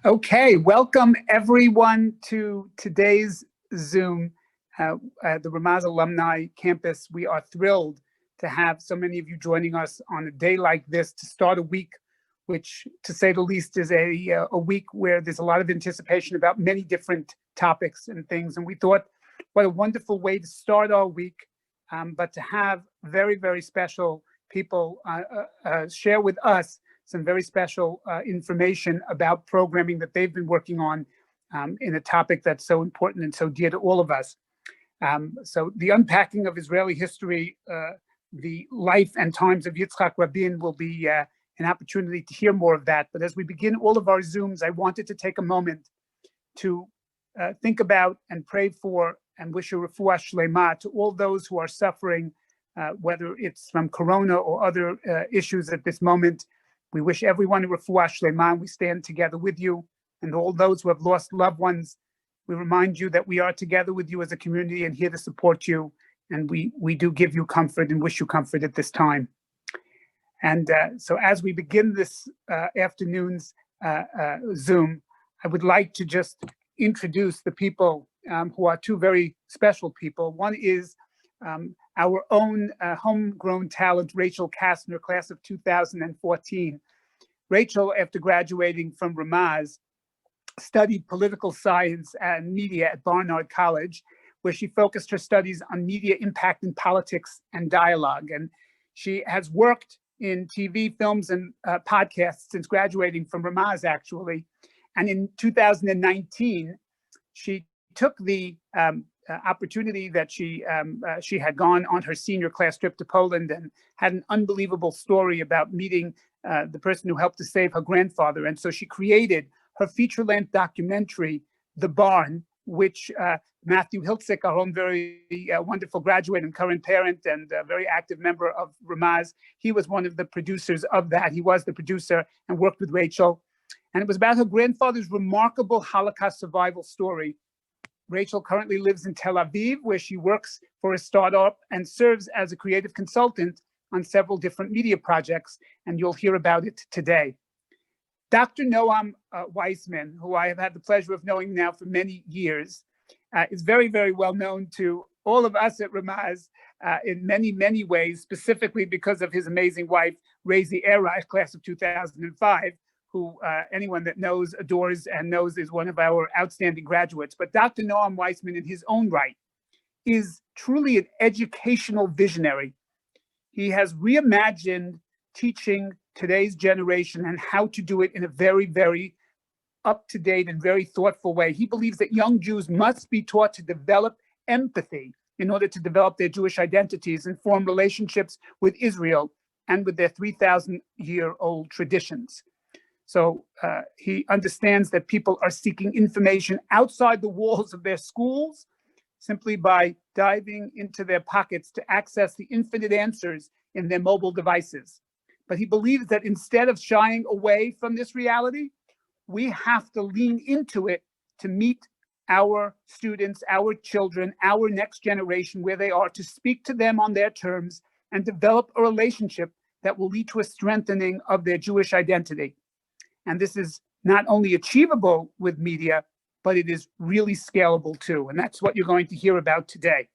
Okay, welcome everyone to today's Zoom at the Ramaz Alumni Campus. We are thrilled to have so many of you joining us on a day like this to start a week, which to say the least is a week where there's a lot of anticipation about many different topics and things. And we thought, what a wonderful way to start our week, but to have very, very special people share with us some very special information about programming that they've been working on in a topic that's so important and so dear to all of us. So the unpacking of Israeli history, the life and times of Yitzhak Rabin will be an opportunity to hear more of that. But as we begin all of our Zooms, I wanted to take a moment to think about and pray for and wish a refuah shlema to all those who are suffering, whether it's from corona or other issues at this moment. We wish everyone a refuah shlema, and we stand together with you. And all those who have lost loved ones, we remind you that we are together with you as a community and here to support you. And we do give you comfort and wish you comfort at this time. And so as we begin this afternoon's Zoom, I would like to just introduce the people who are two very special people. One is our own homegrown talent, Rachel Kastner, class of 2014. Rachel, after graduating from Ramaz, studied political science and media at Barnard College, where she focused her studies on media impact in politics and dialogue. And she has worked in TV, films, and podcasts since graduating from Ramaz, actually. And in 2019, she took the opportunity that she had gone on her senior class trip to Poland and had an unbelievable story about meeting the person who helped to save her grandfather. And so she created her feature-length documentary, The Barn, which Matthew Hiltzik, our own very wonderful graduate and current parent and very active member of Ramaz, he was one of the producers of that. He was the producer and worked with Rachel. And it was about her grandfather's remarkable Holocaust survival story. Rachel currently lives in Tel Aviv, where she works for a startup and serves as a creative consultant on several different media projects, and you'll hear about it today. Dr. Noam Weissman, who I have had the pleasure of knowing now for many years, is very, very well known to all of us at Ramaz in many, many ways, specifically because of his amazing wife, Raizie Erreich, class of 2005, who anyone that knows, adores, and knows is one of our outstanding graduates. But Dr. Noam Weissman, in his own right, is truly an educational visionary. He has reimagined teaching today's generation and how to do it in a very, very up-to-date and very thoughtful way. He believes that young Jews must be taught to develop empathy in order to develop their Jewish identities and form relationships with Israel and with their 3,000-year-old traditions. So he understands that people are seeking information outside the walls of their schools simply by diving into their pockets to access the infinite answers in their mobile devices. But he believes that instead of shying away from this reality, we have to lean into it to meet our students, our children, our next generation where they are, to speak to them on their terms and develop a relationship that will lead to a strengthening of their Jewish identity. And this is not only achievable with media, but it is really scalable too. And that's what you're going to hear about today.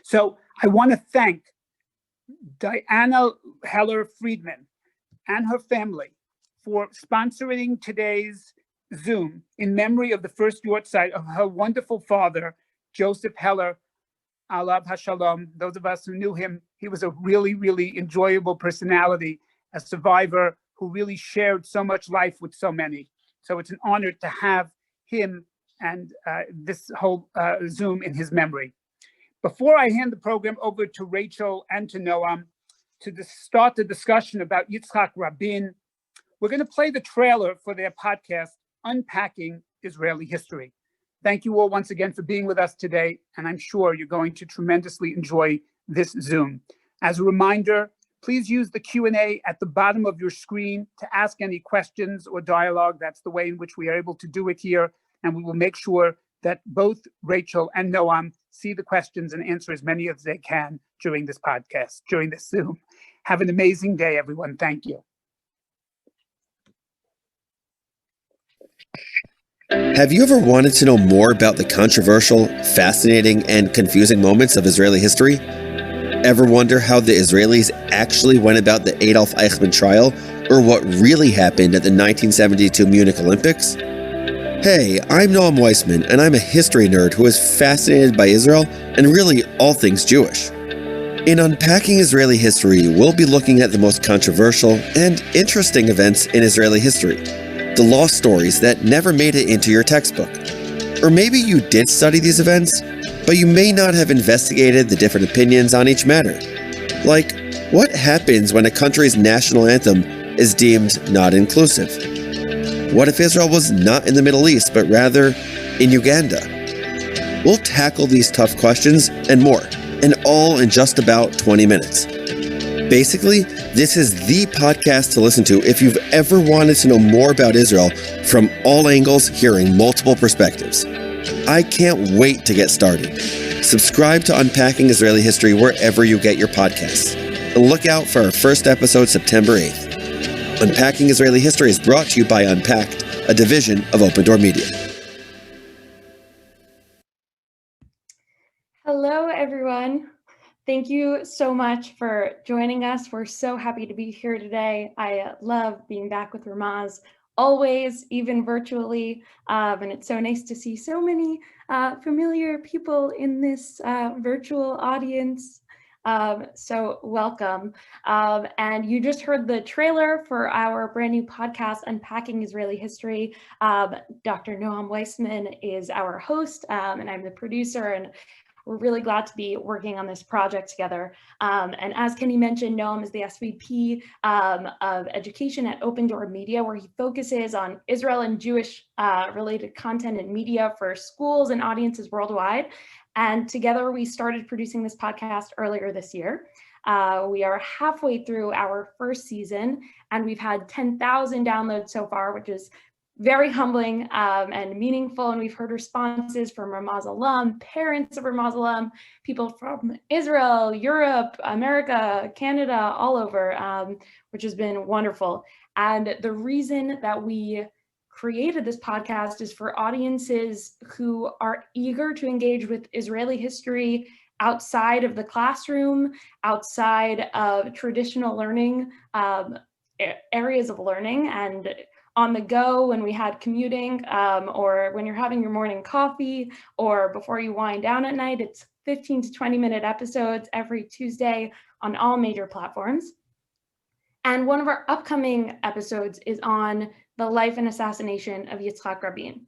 So I want to thank Diana Heller-Friedman and her family for sponsoring today's Zoom in memory of the first yahrzeit of her wonderful father, Joseph Heller, alav hashalom. Those of us who knew him, he was a really, really enjoyable personality, a survivor who really shared so much life with so many. So it's an honor to have him and this whole Zoom in his memory. Before I hand the program over to Rachel and to Noam to start the discussion about Yitzhak Rabin, we're going to play the trailer for their podcast, Unpacking Israeli History. Thank you all once again for being with us today, and I'm sure you're going to tremendously enjoy this Zoom. As a reminder, please use the Q&A at the bottom of your screen to ask any questions or dialogue. That's the way in which we are able to do it here, and we will make sure that both Rachel and Noam see the questions and answer as many as they can during this podcast, during this Zoom. Have an amazing day, everyone. Thank you. Have you ever wanted to know more about the controversial, fascinating, and confusing moments of Israeli history? Ever wonder how the Israelis actually went about the Adolf Eichmann trial, or what really happened at the 1972 Munich Olympics? Hey, I'm Noam Weissman, and I'm a history nerd who is fascinated by Israel and really all things Jewish. In Unpacking Israeli History, we'll be looking at the most controversial and interesting events in Israeli history, the lost stories that never made it into your textbook. Or maybe you did study these events, but you may not have investigated the different opinions on each matter. Like, what happens when a country's national anthem is deemed not inclusive? What if Israel was not in the Middle East, but rather in Uganda? We'll tackle these tough questions and more, and all in just about 20 minutes. Basically, this is the podcast to listen to if you've ever wanted to know more about Israel from all angles, hearing multiple perspectives. I can't wait to get started. Subscribe to Unpacking Israeli History wherever you get your podcasts. And look out for our first episode September 8th. Unpacking Israeli History is brought to you by Unpacked, a division of OpenDor Media. Hello, everyone. Thank you so much for joining us. We're so happy to be here today. I love being back with Ramaz, always, even virtually. And it's so nice to see so many familiar people in this virtual audience. So welcome. And you just heard the trailer for our brand new podcast, Unpacking Israeli History. Dr. Noam Weissman is our host, and I'm the producer, and we're really glad to be working on this project together. And as Kenny mentioned, Noam is the SVP of Education at OpenDor Media, where he focuses on Israel and Jewish related content and media for schools and audiences worldwide. And together we started producing this podcast earlier this year. We are halfway through our first season, and we've had 10,000 downloads so far, which is very humbling and meaningful. And we've heard responses from Ramaz alum, parents of Ramaz alum, people from Israel, Europe, America, Canada, all over, which has been wonderful. And the reason that we created this podcast is for audiences who are eager to engage with Israeli history outside of the classroom, outside of traditional learning, areas of learning, and on the go when we had commuting, or when you're having your morning coffee, or before you wind down at night. It's 15 to 20-minute episodes every Tuesday on all major platforms. And one of our upcoming episodes is on the life and assassination of Yitzhak Rabin.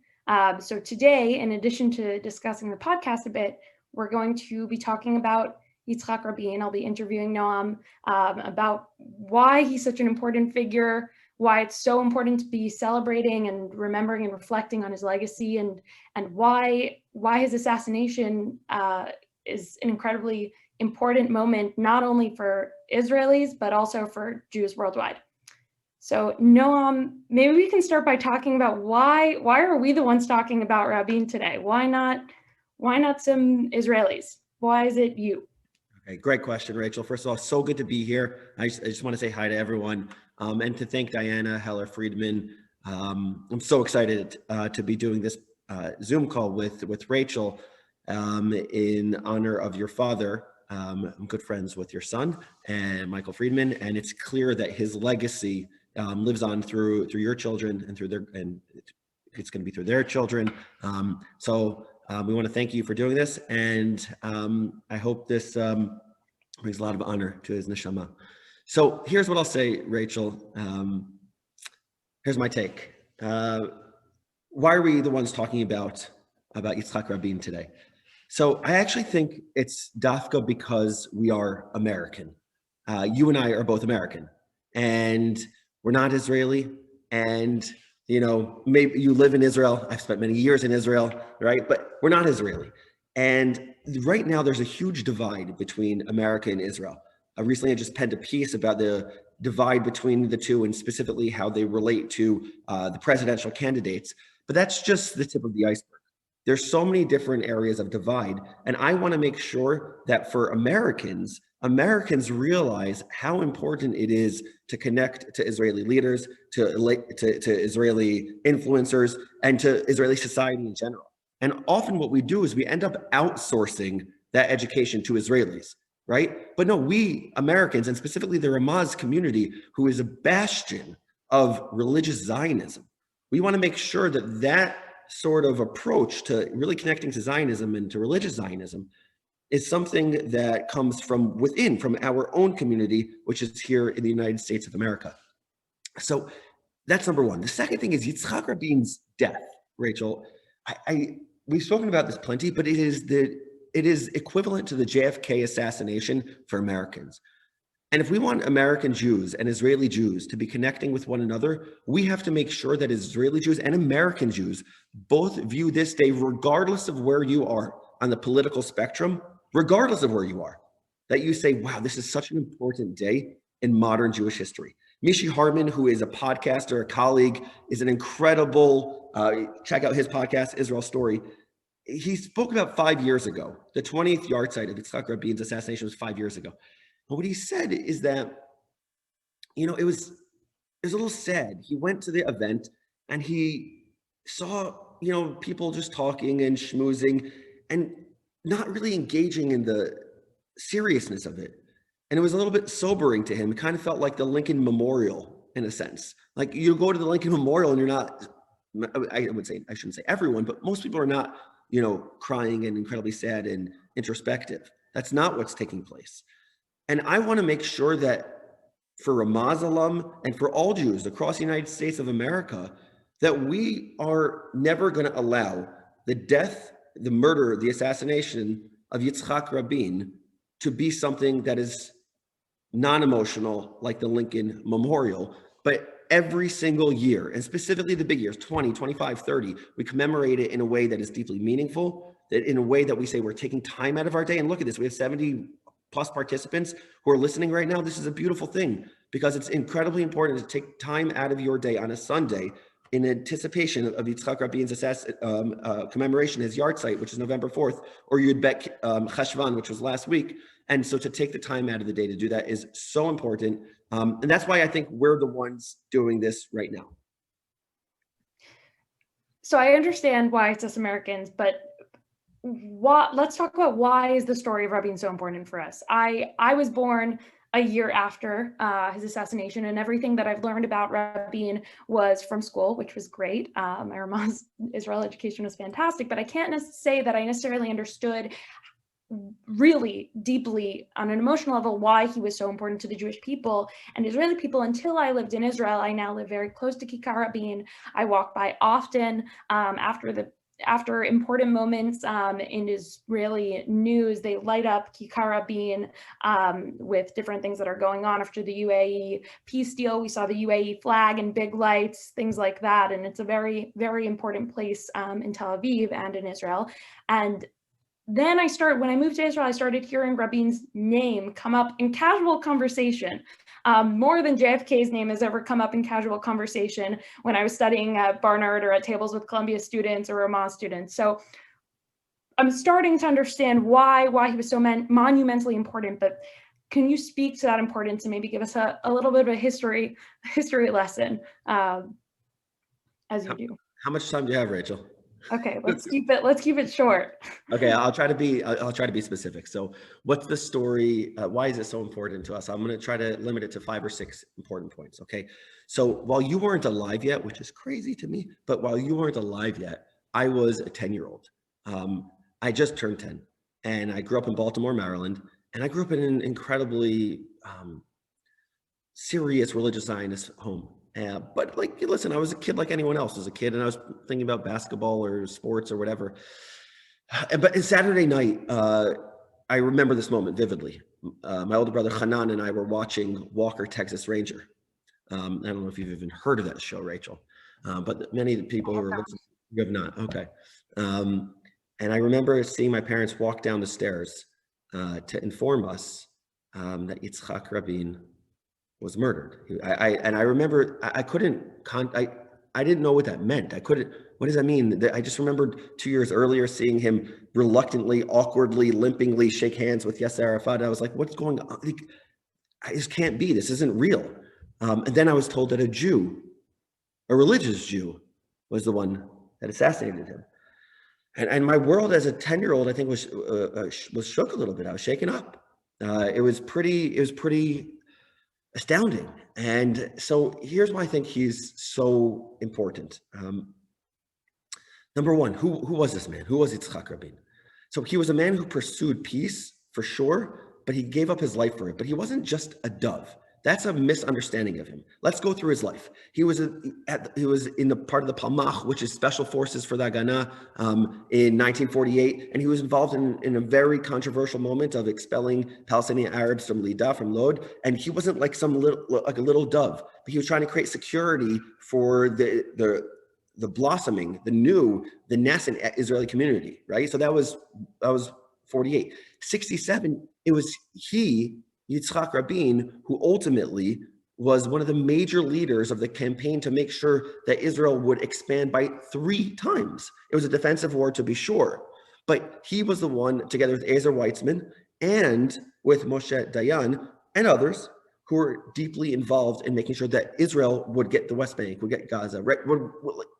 So today, in addition to discussing the podcast a bit, we're going to be talking about Yitzhak Rabin. I'll be interviewing Noam about why he's such an important figure, why it's so important to be celebrating and remembering and reflecting on his legacy, and why his assassination is an incredibly important moment, not only for Israelis, but also for Jews worldwide. So Noam, maybe we can start by talking about why are we the ones talking about Rabin today? Why not some Israelis? Why is it you? Okay, great question, Rachel. First of all, so good to be here. I just want to say hi to everyone, and to thank Diana Heller-Friedman. I'm so excited to be doing this Zoom call with Rachel in honor of your father. I'm good friends with your son and Michael Friedman, and it's clear that his legacy lives on through your children and it's going to be through their children. So we want to thank you for doing this, and I hope this brings a lot of honor to his neshama. So here's what I'll say, Rachel. Here's my take. Why are we the ones talking about Yitzhak Rabin today? So I actually think it's dafka because we are American. You and I are both American, and we're not Israeli. And maybe you live in Israel. I've spent many years in Israel, right? But we're not Israeli. And right now there's a huge divide between America and Israel. Recently I just penned a piece about the divide between the two, and specifically how they relate to the presidential candidates. But that's just the tip of the iceberg. There's so many different areas of divide. And I want to make sure that for Americans realize how important it is to connect to Israeli leaders, to Israeli influencers, and to Israeli society in general. And often what we do is we end up outsourcing that education to Israelis, right? But no, we Americans, and specifically the Ramaz community, who is a bastion of religious Zionism, we want to make sure that that sort of approach to really connecting to Zionism and to religious Zionism is something that comes from within, from our own community, which is here in the United States of America. So that's number one. The second thing is Yitzhak Rabin's death, Rachel. We've spoken about this plenty, but it is equivalent to the JFK assassination for Americans. And if we want American Jews and Israeli Jews to be connecting with one another, we have to make sure that Israeli Jews and American Jews both view this day, regardless of where you are on the political spectrum, regardless of where you are, that you say, wow, this is such an important day in modern Jewish history. Mishi Harman, who is a podcaster, a colleague, is an incredible, check out his podcast, Israel Story. He spoke about 5 years ago. The 20th yahrzeit of Yitzhak Rabin's assassination was 5 years ago. And what he said is that, it was a little sad. He went to the event and he saw, people just talking and schmoozing and not really engaging in the seriousness of it. And it was a little bit sobering to him. It kind of felt like the Lincoln Memorial in a sense. Like you go to the Lincoln Memorial and you're not, I shouldn't say everyone, but most people are not, crying and incredibly sad and introspective. That's not what's taking place. And I want to make sure that for Ramaz alum and for all Jews across the United States of America, that we are never going to allow the death, the murder, the assassination of Yitzhak Rabin to be something that is non-emotional like the Lincoln Memorial, but every single year, and specifically the big years, 20, 25, 30, we commemorate it in a way that is deeply meaningful, that in a way that we say we're taking time out of our day. And look at this, we have 70 plus participants who are listening right now. This is a beautiful thing because it's incredibly important to take time out of your day on a Sunday in anticipation of Yitzhak Rabin's commemoration, his yahrzeit, which is November 4th, or Yud Bet Cheshvan, which was last week. And so to take the time out of the day to do that is so important. And that's why I think we're the ones doing this right now. So I understand why it's us Americans, but let's talk about why is the story of Rabin so important for us. I was born a year after his assassination, and everything that I've learned about Rabin was from school, which was great. My Ramaz Israel education was fantastic, but I can't say that I necessarily understood really deeply on an emotional level why he was so important to the Jewish people and Israeli people until I lived in Israel. I now live very close to Kikar Rabin. I walk by often after important moments in Israeli news. They light up Kikar Rabin with different things that are going on after the UAE peace deal. We saw the UAE flag and big lights, things like that. And it's a very, very important place in Tel Aviv and in Israel. And then when I moved to Israel, I started hearing Rabin's name come up in casual conversation. More than JFK's name has ever come up in casual conversation when I was studying at Barnard or at tables with Columbia students or Ramaz students. So I'm starting to understand why he was so monumentally important, but can you speak to that importance and maybe give us a little bit of a history lesson as you do? How much time do you have, Rachel? Okay, let's keep it short. Okay, I'll try to be specific. So what's the story? Why is it so important to us? I'm going to try to limit it to 5 or 6 important points. Okay. So while you weren't alive yet, which is crazy to me, but while you weren't alive yet, I was a 10-year-old. I just turned 10 and I grew up in Baltimore, Maryland, and I grew up in an incredibly serious religious Zionist home. But listen, I was a kid like anyone else as a kid, and I was thinking about basketball or sports or whatever. But Saturday night, I remember this moment vividly. My older brother Hanan and I were watching Walker, Texas Ranger. I don't know if you've even heard of that show, Rachel, but many of the people who are listening, you have not. Okay. And I remember seeing my parents walk down the stairs to inform us that Yitzhak Rabin was murdered. I remember I didn't know what that meant. What does that mean? I just remembered 2 years earlier seeing him reluctantly, awkwardly, limpingly shake hands with Yasser Arafat. I was like, what's going on? Like, this can't be. This isn't real. And then I was told that a Jew, a religious Jew, was the one that assassinated him. And my world as a 10-year-old, I think, was shook a little bit. I was shaken up. It was pretty astounding. And so here's why I think he's so important. Number one, who was this man? Who was Yitzhak Rabin? So he was a man who pursued peace for sure, but he gave up his life for it. But he wasn't just a dove. That's a misunderstanding of him. Let's go through his life. He was in the part of the Palmach, which is Special Forces for the Haganah, in 1948, and he was involved in a very controversial moment of expelling Palestinian Arabs from Lida, from Lod. And he wasn't like a little dove, but he was trying to create security for the blossoming, the nascent Israeli community, right? So that was 48. 67, it was Yitzhak Rabin, who ultimately was one of the major leaders of the campaign to make sure that Israel would expand by 3 times. It was a defensive war, to be sure, but he was the one, together with Weisman and with Moshe Dayan and others, who were deeply involved in making sure that Israel would get the West Bank, would get Gaza, would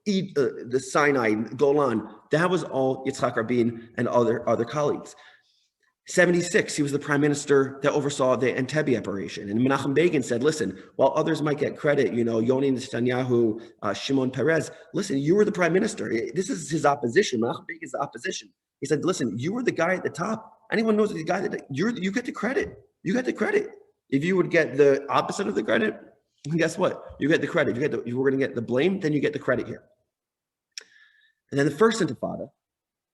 eat the Sinai, Golan. That was all Yitzhak Rabin and other colleagues. 76, he was the prime minister that oversaw the Entebbe operation. And Menachem Begin said, listen, while others might get credit, Yoni Netanyahu, Shimon Peres, listen, you were the prime minister. This is his opposition. Menachem Begin is the opposition. He said, listen, you were the guy at the top. Anyone knows the guy that you get the credit. You get the credit. If you would get the opposite of the credit, guess what? You get the credit. If you were going to get the blame, then you get the credit here. And then the first Intifada,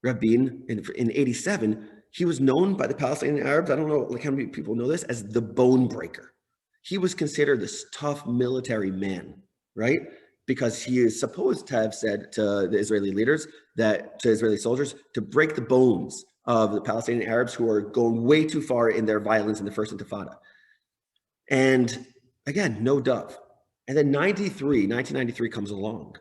Rabin, in 87, he was known by the Palestinian Arabs, I don't know how many people know this, as the bone breaker. He was considered this tough military man, right? Because he is supposed to have said to the Israeli leaders, to Israeli soldiers, to break the bones of the Palestinian Arabs who are going way too far in their violence in the first Intifada. And again, no dove. And then 1993 comes along,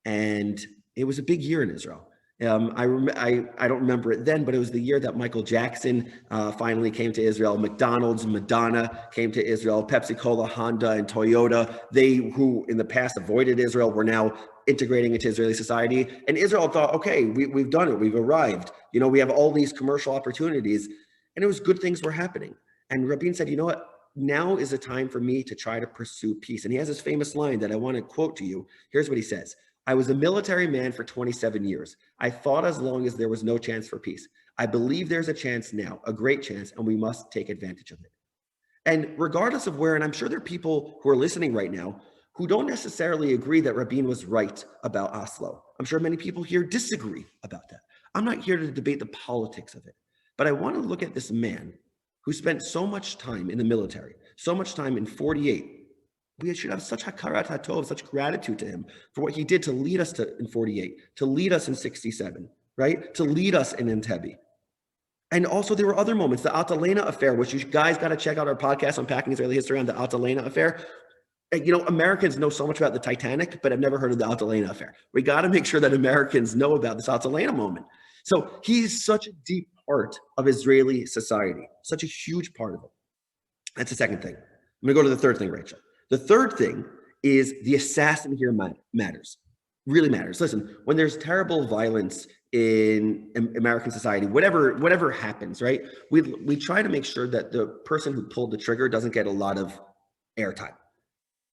and it was a big year in Israel. I don't remember it then, but it was the year that Michael Jackson finally came to Israel. McDonald's, Madonna came to Israel. Pepsi Cola, Honda, and Toyota, they who in the past avoided Israel were now integrating into Israeli society. And Israel thought, okay, we've done it. We've arrived. We have all these commercial opportunities. And it was good things were happening. And Rabin said, you know what? Now is the time for me to try to pursue peace. And he has this famous line that I want to quote to you. Here's what he says. I was a military man for 27 years. I fought as long as there was no chance for peace. I believe there's a chance now, a great chance, and we must take advantage of it. And regardless of where, and I'm sure there are people who are listening right now who don't necessarily agree that Rabin was right about Oslo. I'm sure many people here disagree about that. I'm not here to debate the politics of it, but I want to look at this man who spent so much time in the military, so much time in 48. We should have such hakarat hatov, such gratitude to him for what he did to lead us in 48, to lead us in 67, right? To lead us in Entebbe. And also there were other moments, the Altalena affair, which you guys got to check out our podcast, Unpacking Israeli History, on the Altalena affair. Americans know so much about the Titanic, but I've never heard of the Altalena affair. We got to make sure that Americans know about this Altalena moment. So he's such a deep part of Israeli society, such a huge part of it. That's the second thing. I'm going to go to the third thing, Rachel. The third thing is the assassin here matters, really matters. Listen, when there's terrible violence in American society, whatever happens, right? We try to make sure that the person who pulled the trigger doesn't get a lot of airtime.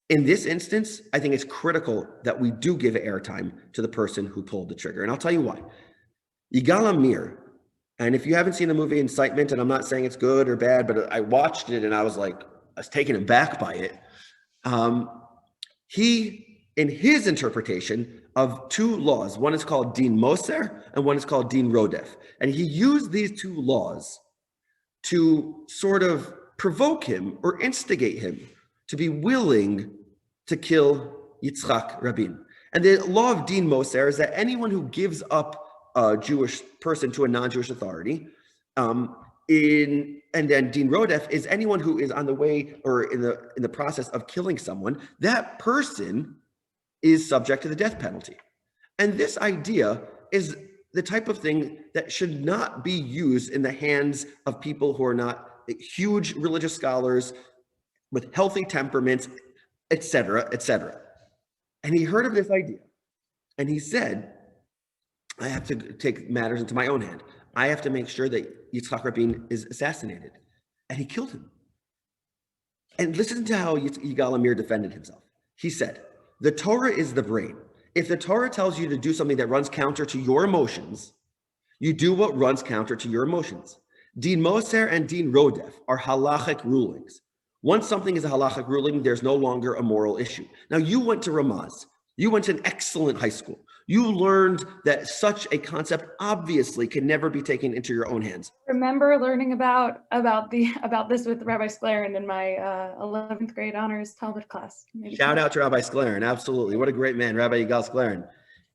In this instance, I think it's critical that we do give airtime to the person who pulled the trigger. And I'll tell you why. Yigal Amir, and if you haven't seen the movie Incitement, and I'm not saying it's good or bad, but I watched it and I was taken aback by it. He, in his interpretation of 2 laws, one is called Din Moser and one is called Din Rodef. And he used these 2 laws to sort of provoke him or instigate him to be willing to kill Yitzhak Rabin. And the law of Din Moser is that anyone who gives up a Jewish person to a non-Jewish authority, and then Din Rodef is anyone who is on the way or in the process of killing someone. That person is subject to the death penalty. And this idea is the type of thing that should not be used in the hands of people who are not huge religious scholars with healthy temperaments, etc., etc. And he heard of this idea, and he said, I have to take matters into my own hand. I have to make sure that Yitzhak Rabin is assassinated. And he killed him. And listen to how Yigal Amir defended himself. He said, the Torah is the brain. If the Torah tells you to do something that runs counter to your emotions, you do what runs counter to your emotions. Din Moser and Din Rodef are halachic rulings. Once something is a halachic ruling, there's no longer a moral issue. Now, you went to Ramaz. You went to an excellent high school. You learned that such a concept obviously can never be taken into your own hands. Remember learning about this with Rabbi Sklerin in my 11th grade honors Talmud class. Shout out to Rabbi Sklerin, absolutely. What a great man, Rabbi Yigal Sklerin.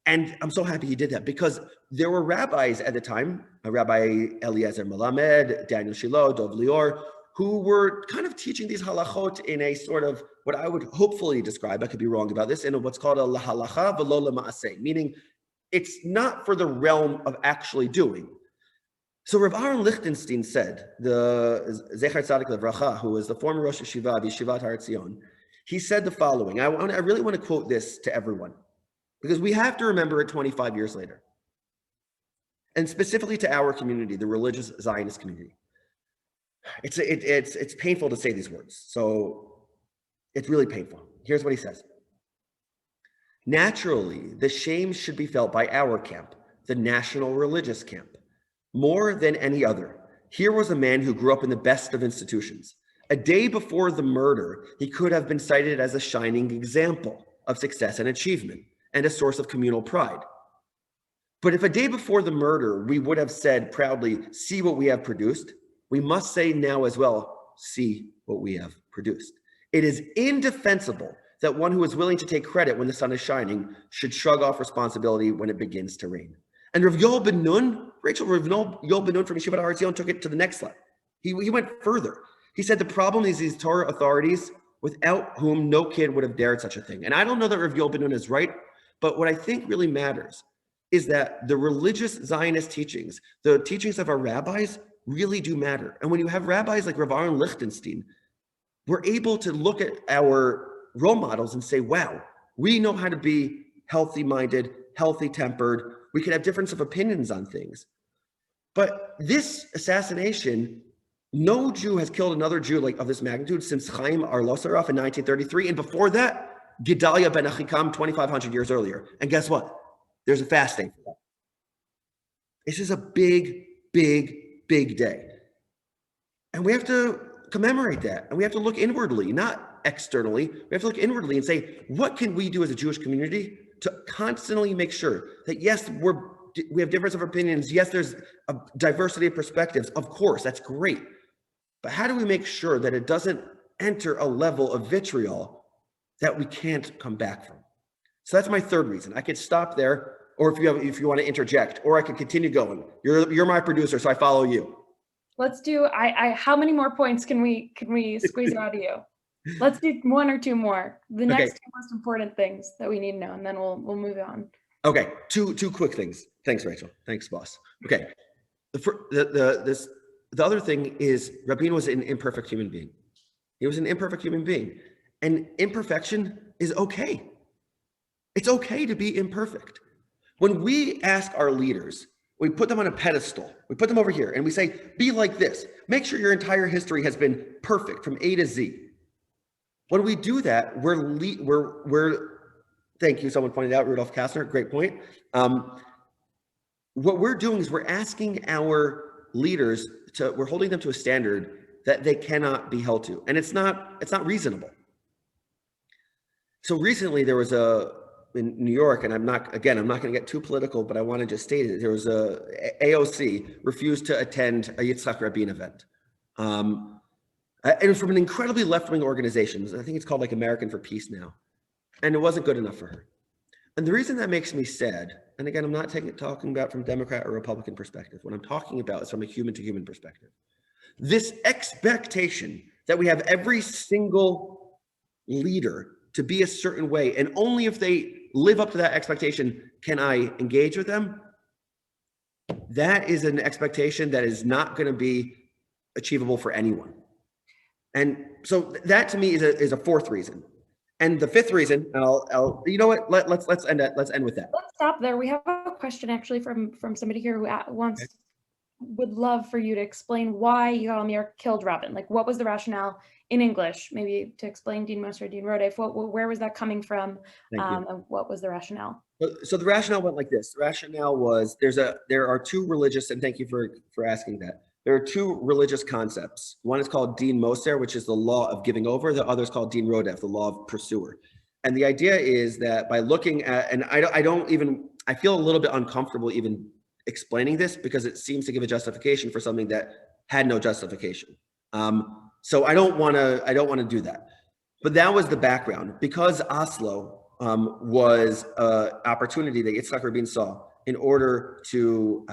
And I'm so happy he did that, because there were rabbis at the time, Rabbi Eliezer Melamed, Daniel Shiloh, Dov Lior, who were kind of teaching these halachot in a sort of what I would hopefully describe, I could be wrong about this, in what's called a lahalacha v'lo lema'aseh, meaning it's not for the realm of actually doing. So Rav Aaron Lichtenstein said, the Zecher Tzadik Levracha, who was the former Rosh Yeshiva of Yeshivat Har Etzion, he said the following. I really want to quote this to everyone, because we have to remember it 25 years later, and specifically to our community, the religious Zionist community. It's painful to say these words, so it's really painful. Here's what he says. Naturally, the shame should be felt by our camp, the national religious camp, more than any other. Here was a man who grew up in the best of institutions. A day before the murder, he could have been cited as a shining example of success and achievement, and a source of communal pride. But if a day before the murder, we would have said proudly, see what we have produced, we must say now as well, see what we have produced. It is indefensible that one who is willing to take credit when the sun is shining should shrug off responsibility when it begins to rain. And Rav Yoel Ben Nun, Rav Yoel Ben Nun from Yeshivat Har Etzion took it to the next level. He went further. He said the problem is these Torah authorities without whom no kid would have dared such a thing. And I don't know that Rav Yoel Ben Nun is right, but what I think really matters is that the religious Zionist teachings, the teachings of our rabbis, really do matter. And when you have rabbis like Rav Aaron Lichtenstein, we're able to look at our role models and say, wow, we know how to be healthy-minded, healthy-tempered. We can have difference of opinions on things. But this assassination, no Jew has killed another Jew like of this magnitude since Chaim Arlosarov in 1933. And before that, Gedalia ben Achikam 2,500 years earlier. And guess what? There's a fast day for that. This is a big, big, big day. And we have to commemorate that. And we have to look inwardly, not externally. We have to look inwardly and say, what can we do as a Jewish community to constantly make sure that, yes, we have difference of opinions. Yes, there's a diversity of perspectives. Of course, that's great. But how do we make sure that it doesn't enter a level of vitriol that we can't come back from? So that's my third reason. I could stop there, or if you want to interject, or I could continue going. You're my producer, so I follow you. Let's do. How many more points can we squeeze out of you? Let's do one or two more. The next two most important things that we need to know, and then we'll move on. Okay, two quick things. Thanks, Rachel. Thanks, boss. Okay, the other thing is Rabin was an imperfect human being. He was an imperfect human being, and imperfection is okay. It's okay to be imperfect. When we ask our leaders, we put them on a pedestal, we put them over here, and we say, be like this. Make sure your entire history has been perfect from A to Z. When we do that, we're thank you, someone pointed out, Rachel Kastner, great point. What we're doing is we're asking our leaders we're holding them to a standard that they cannot be held to, and it's not reasonable. So recently there was in New York, and I'm not going to get too political, but I want to just state it. There was AOC refused to attend a Yitzhak Rabin event. It was from an incredibly left-wing organization. I think it's called like American for Peace now. And it wasn't good enough for her. And the reason that makes me sad, and again, I'm not talking about from Democrat or Republican perspective. What I'm talking about is from a human-to-human perspective. This expectation that we have every single leader to be a certain way, and only if they live up to that expectation? Can I engage with them? That is an expectation that is not going to be achievable for anyone. And so that to me is a fourth reason. And the fifth reason, and I'll you know what, let's end with that. Let's stop there. We have a question actually from somebody here who would love for you to explain why Yigal Amir killed Rabin. Like, what was the rationale in English? Maybe to explain Dean Moser, Dean Rodef, where was that coming from? And what was the rationale? So the rationale went like this. The rationale was there are two religious, and thank you for asking that. There are two religious concepts. One is called Din Moser, which is the law of giving over. The other is called Din Rodef, the law of pursuer. And the idea is that by looking at, and I feel a little bit uncomfortable even explaining this because it seems to give a justification for something that had no justification. So I don't want to do that. But that was the background. Because Oslo was an opportunity that Yitzhak Rabin saw in order to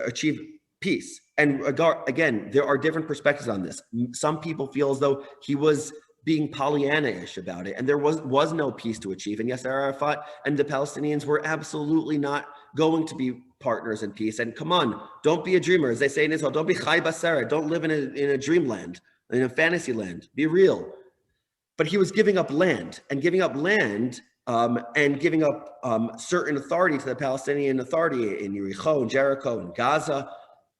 achieve peace. And again, there are different perspectives on this. Some people feel as though he was being Pollyanna-ish about it, and there was no peace to achieve. And Yasser Arafat and the Palestinians were absolutely not going to be partners in peace. And come on, don't be a dreamer. As they say in Israel, don't be chai basara, don't live in a dreamland, in a fantasy land. Be real. But he was giving up land, and giving up certain authority to the Palestinian Authority in Jericho and Jericho and Gaza.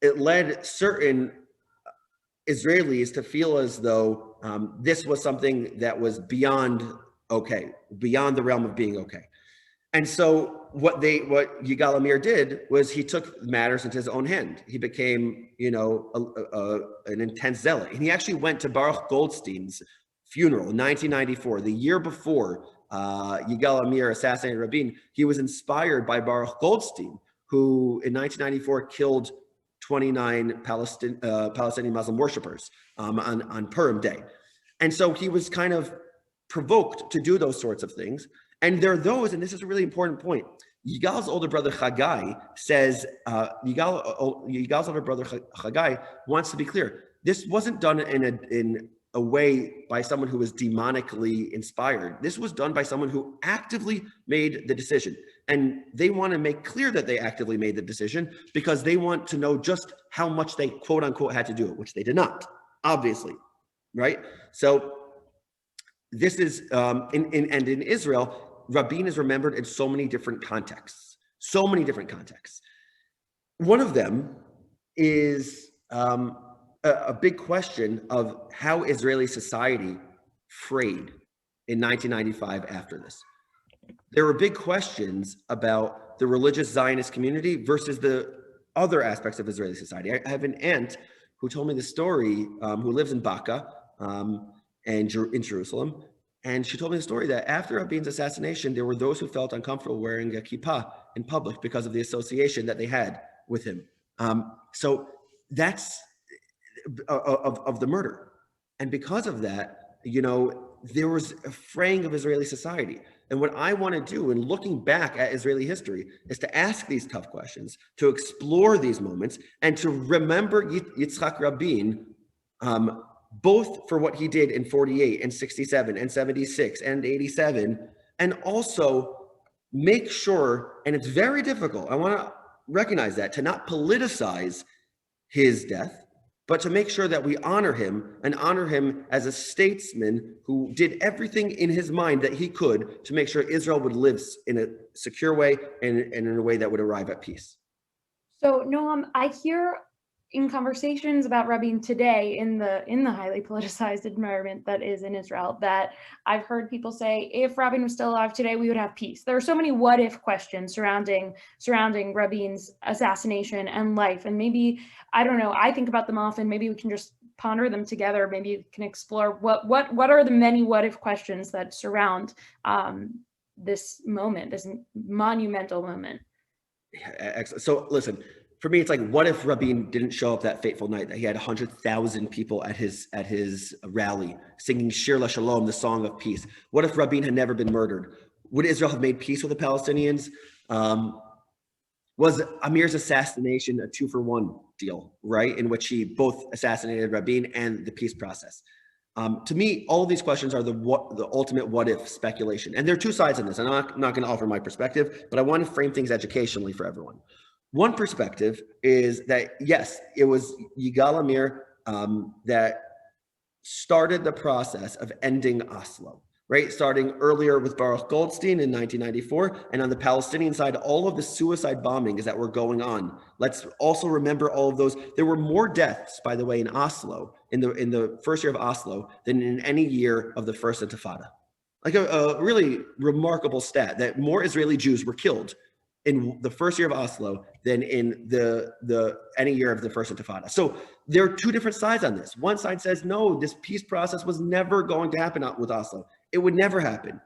It led certain Israelis to feel as though this was something that was beyond the realm of being okay. And so what Yigal Amir did was he took matters into his own hand. He became, an intense zealot. And he actually went to Baruch Goldstein's funeral in 1994, the year before Yigal Amir assassinated Rabin. He was inspired by Baruch Goldstein, who in 1994 killed 29 Palestinian Muslim worshippers on Purim Day. And so he was kind of provoked to do those sorts of things. And there are those, and this is a really important point. Yigal's older brother Chagai says, Yigal's older brother Chagai wants to be clear. This wasn't done in a way by someone who was demonically inspired. This was done by someone who actively made the decision. And they want to make clear that they actively made the decision because they want to know just how much they quote unquote had to do it, which they did not, obviously, right? So this is, in Israel, Rabin is remembered in so many different contexts, One of them is a big question of how Israeli society frayed in 1995 after this. There were big questions about the religious Zionist community versus the other aspects of Israeli society. I have an aunt who told me the story, who lives in Baka and in Jerusalem. And she told me the story that after Rabin's assassination, there were those who felt uncomfortable wearing a kippah in public because of the association that they had with him. So that's of the murder. And because of that, there was a fraying of Israeli society. And what I want to do in looking back at Israeli history is to ask these tough questions, to explore these moments, and to remember Yitzhak Rabin, both for what he did in 48 and 67 and 76 and 87, and also make sure, and it's very difficult, I want to recognize that, to not politicize his death, but to make sure that we honor him and honor him as a statesman who did everything in his mind that he could to make sure Israel would live in a secure way and in a way that would arrive at peace. So Noam, I hear in conversations about Rabin today in the highly politicized environment that is in Israel, that I've heard people say, if Rabin was still alive today, we would have peace. There are so many what if questions surrounding Rabin's assassination and life. And maybe, I don't know, I think about them often. Maybe we can just ponder them together. Maybe you can explore what are the many what if questions that surround this moment, this monumental moment. Excellent. So listen, for me, it's like, what if Rabin didn't show up that fateful night, that he had 100,000 people at his rally singing Shir LaShalom, the song of peace? What if Rabin had never been murdered? Would Israel have made peace with the Palestinians? Was Amir's assassination a 2-for-1 deal, right? In which he both assassinated Rabin and the peace process. To me, all of these questions are the ultimate what if speculation. And there are two sides in this. And I'm not going to offer my perspective, but I want to frame things educationally for everyone. One perspective is that, yes, it was Yigal Amir that started the process of ending Oslo, right? Starting earlier with Baruch Goldstein in 1994. And on the Palestinian side, all of the suicide bombings that were going on. Let's also remember all of those. There were more deaths, by the way, in Oslo, in the first year of Oslo, than in any year of the first Intifada. Like a really remarkable stat that more Israeli Jews were killed in the first year of Oslo than in any year of the first Intifada. So there are two different sides on this. One side says, no, this peace process was never going to happen with Oslo. It would never happen,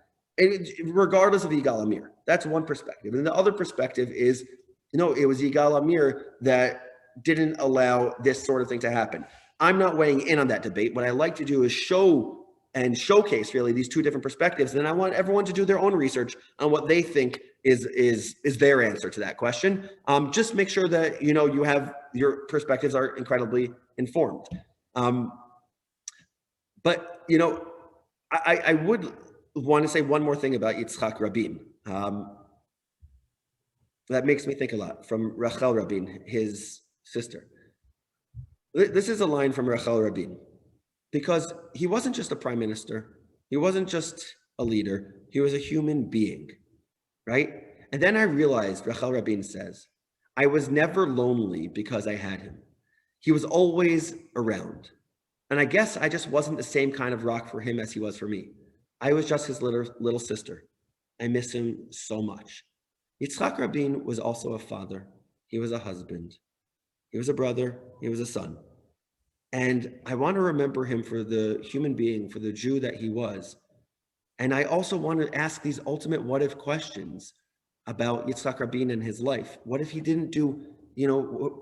regardless of Yigal Amir. That's one perspective. And the other perspective is, it was Yigal Amir that didn't allow this sort of thing to happen. I'm not weighing in on that debate. What I like to do is show and showcase really these two different perspectives. And I want everyone to do their own research on what they think is their answer to that question. Just make sure that, you have your perspectives are incredibly informed. But, I would want to say one more thing about Yitzhak Rabin. That makes me think a lot, from Rachel Rabin, his sister. This is a line from Rachel Rabin, because he wasn't just a prime minister. He wasn't just a leader. He was a human being, right? And then I realized, Rachel Rabin says, I was never lonely because I had him. He was always around. And I guess I just wasn't the same kind of rock for him as he was for me. I was just his little sister. I miss him so much. Yitzhak Rabin was also a father. He was a husband. He was a brother. He was a son. And I want to remember him for the human being, for the Jew that he was. And I also want to ask these ultimate what if questions about Yitzhak Rabin and his life. What if he didn't do,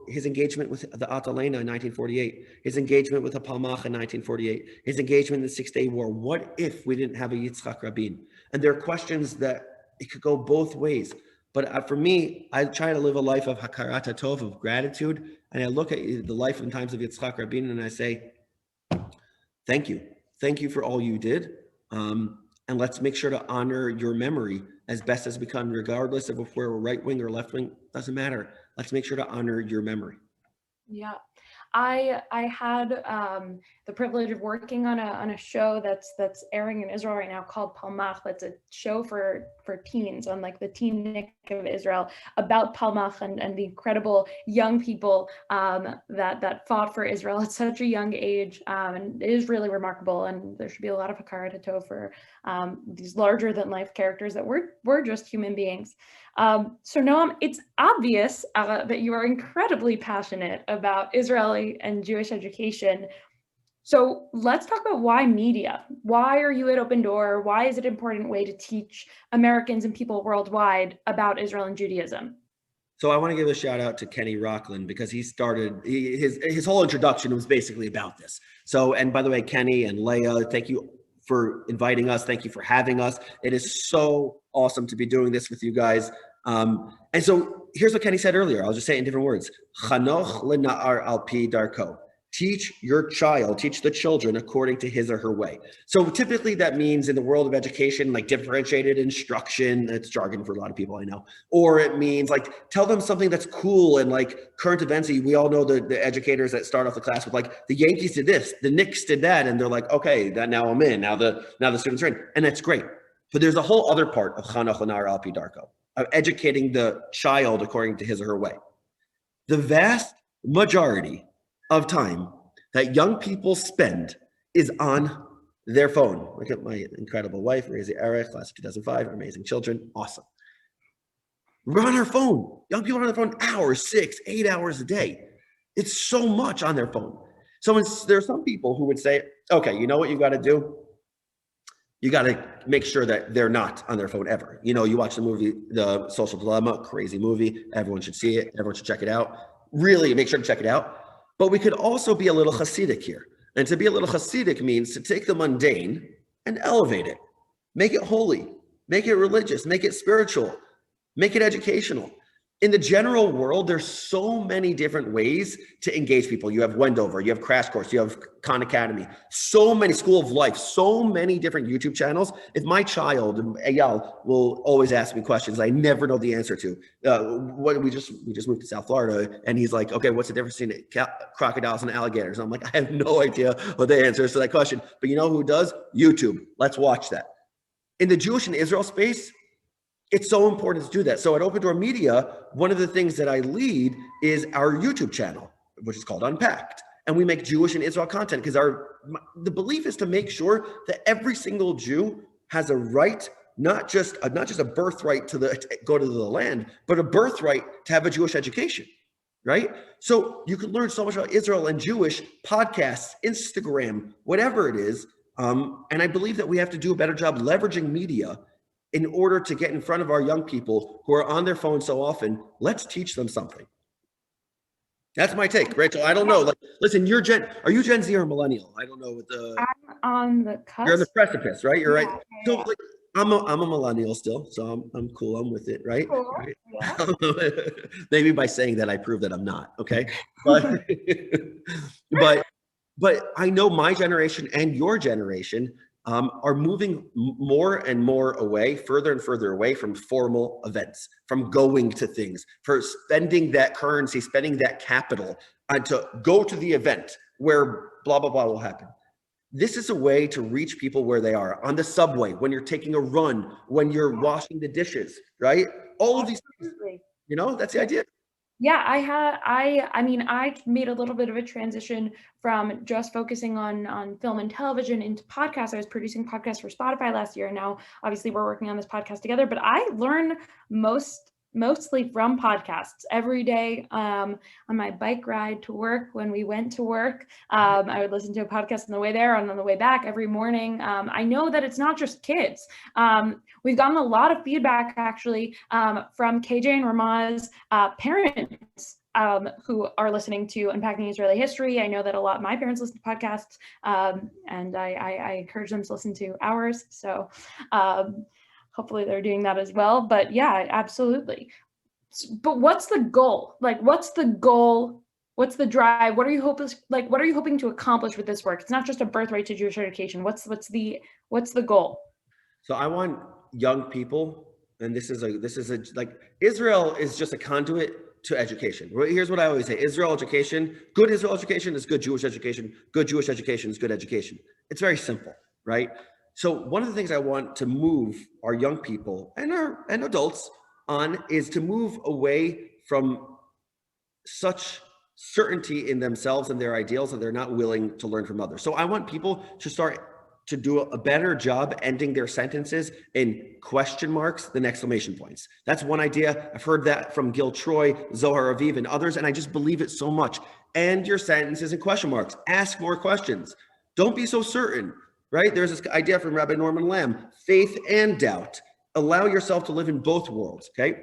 his engagement with the Atalena in 1948, his engagement with the Palmach in 1948, his engagement in the Six-Day War? What if we didn't have a Yitzhak Rabin? And there are questions that it could go both ways. But for me, I try to live a life of hakarat hatov, of gratitude. And I look at the life and times of Yitzhak Rabin and I say, thank you. Thank you for all you did. And let's make sure to honor your memory as best as we can, regardless of if we're right wing or left wing, doesn't matter. Let's make sure to honor your memory. Yeah. I had the privilege of working on a show that's airing in Israel right now called Palmach. That's a show for teens on like the teen of Israel about Palmach and the incredible young people that fought for Israel at such a young age. And it is really remarkable. And there should be a lot of hakarat hatov for these larger than life characters that we're just human beings. So Noam, it's obvious that you are incredibly passionate about Israeli and Jewish education. So let's talk about why media. Why are you at OpenDor? Why is it an important way to teach Americans and people worldwide about Israel and Judaism? So I want to give a shout out to Kenny Rockland, because he started, his whole introduction was basically about this. So, and by the way, Kenny and Leah, thank you for inviting us. Thank you for having us. It is so awesome to be doing this with you guys. And so here's what Kenny said earlier. I'll just say it in different words. Chanoch lena'ar al pi darko. Teach your child, teach the children according to his or her way. So typically that means in the world of education, like differentiated instruction, that's jargon for a lot of people I know. Or it means like, tell them something that's cool and like current events. We all know the educators that start off the class with like, the Yankees did this, the Knicks did that. And they're like, okay, that now I'm in, now the students are in. And that's great. But there's a whole other part of Chanoch lena'ar al pi darko, of educating the child according to his or her way. The vast majority of time that young people spend is on their phone. Look at my incredible wife, Raizie Erreich, class of 2005, amazing children, awesome. We're on our phone. Young people are on their phone hours, 6, 8 hours a day. It's so much on their phone. So there are some people who would say, okay, you know what you got to do? You got to make sure that they're not on their phone ever. You watch the movie, The Social Dilemma, crazy movie. Everyone should see it. Everyone should check it out. Really make sure to check it out. But we could also be a little Hasidic here. And to be a little Hasidic means to take the mundane and elevate it. Make it holy. Make it religious. Make it spiritual. Make it educational. in the general world, there's so many different ways to engage people. You have Wendover, you have Crash Course, you have Khan Academy, so many School of Life, so many different YouTube channels. If my child, Eyal, will always ask me questions I never know the answer to. We just moved to South Florida, and he's like, okay, what's the difference between crocodiles and alligators? And I'm like, I have no idea what the answer is to that question. But you know who does? YouTube. Let's watch that. In the Jewish and Israel space, it's so important to do that. So at OpenDor Media, one of the things that I lead is our YouTube channel, which is called Unpacked. And we make Jewish and Israel content because the belief is to make sure that every single Jew has a right, not just a birthright to go to the land, but a birthright to have a Jewish education, right? So you can learn so much about Israel and Jewish podcasts, Instagram, whatever it is. And I believe that we have to do a better job leveraging media in order to get in front of our young people who are on their phones so often. Let's teach them something. That's my take, Rachel. I don't know. Like, listen, are you Gen Z or millennial? I don't know what I'm on the cusp. You're on the precipice, right? You're Yeah, right. yeah, So like, I'm a millennial still, so I'm cool. I'm with it, right? Cool. Right? Yeah. Maybe by saying that I prove that I'm not. Okay, but I know my generation and your generation are moving more and more away, further and further away from formal events, from going to things, for spending that currency, spending that capital to go to the event where blah, blah, blah will happen. This is a way to reach people where they are, on the subway, when you're taking a run, when you're washing the dishes, right? All of these things, you know, that's the idea. Yeah, I mean, I made a little bit of a transition from just focusing on film and television into podcasts. I was producing podcasts for Spotify last year, and now obviously we're working on this podcast together, but I learn mostly from podcasts every day. On my bike ride to work, when we went to work, I would listen to a podcast on the way there and on the way back every morning. I know that it's not just kids. We've gotten a lot of feedback actually from KJ and Ramaz parents who are listening to Unpacking Israeli History. I know that a lot of my parents listen to podcasts, and I encourage them to listen to ours. So hopefully they're doing that as well. But yeah, absolutely. But what's the goal? Like, what's the goal? What's the drive? What are you hoping to accomplish with this work? It's not just a birthright to Jewish education. What's the goal? So I want young people, and this is like, Israel is just a conduit to education. Here's what I always say: Israel education, good Israel education is good Jewish education. Good Jewish education is good education. It's very simple, right? So one of the things I want to move our young people and adults on is to move away from such certainty in themselves and their ideals that they're not willing to learn from others. So I want people to start to do a better job ending their sentences in question marks than exclamation points. That's one idea. I've heard that from Gil Troy, Zohar Aviv, and others, and I just believe it so much. End your sentences in question marks. Ask more questions. Don't be so certain, right? There's this idea from Rabbi Norman Lamb, faith and doubt. Allow yourself to live in both worlds, okay?